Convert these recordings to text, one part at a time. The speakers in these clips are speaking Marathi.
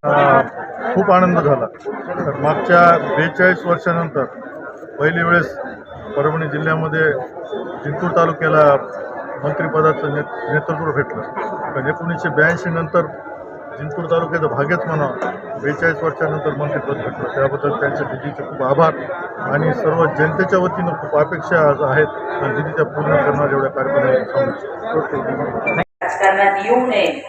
खूप आनंद झाला. तर मागच्या 42 वर्षानंतर पहिली वेळेस परभणी जिल्ह्यामध्ये जिंतूर तालुक्याला मंत्रिपदाचं नेतृत्व भेटलं. कारण 1982 नंतर जिंतूर तालुक्याचा भाग्यच म्हणा 42 वर्षानंतर मंत्रिपद भेटलं. त्याबद्दल त्यांच्या दिदीचे खूप आभार आणि सर्व जनतेच्या वतीनं खूप अपेक्षा आहेत आणि दिदीच्या पूर्ण करणार एवढ्या कार्यक्रमाला राजकारणात येऊ नये.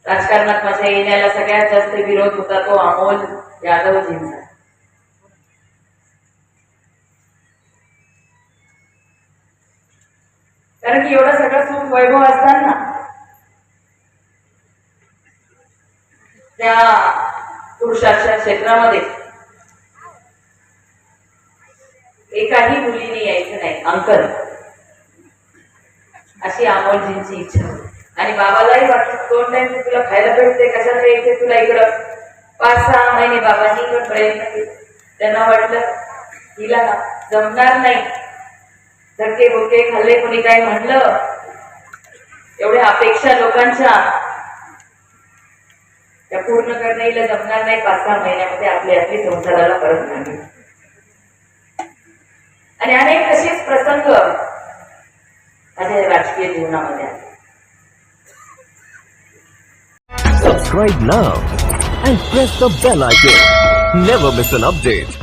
राजकारणात माझ्या येण्याला सगळ्यात जास्त विरोध होता तो अमोल यादवजींचा. कारण की एवढं सगळं सुख वैभव असताना त्या पुरुषाच्या क्षेत्रामध्ये एकाही मुलीने यायचं नाही अंकल, अशी अमोलजींची इच्छा. आणि बाबालाही वाटलं 2 टाइम तुला खायला भेटते, कशाला यायचे तुला इकडं. 5-6 महिने बाबांनी पण प्रयत्न केले. त्यांना वाटलं हिला जमणार नाही, धक्के बुक्के खाल्ले, कोणी काय म्हणलं, एवढ्या अपेक्षा लोकांच्या त्या पूर्ण करणं हिला जमणार नाही. 5-6 महिन्यामध्ये आपली संसाराला परत नाही. आणि अनेक तसेच प्रसंग माझ्या राजकीय जीवनामध्ये आले. Subscribe now and press the bell icon. Never miss an update.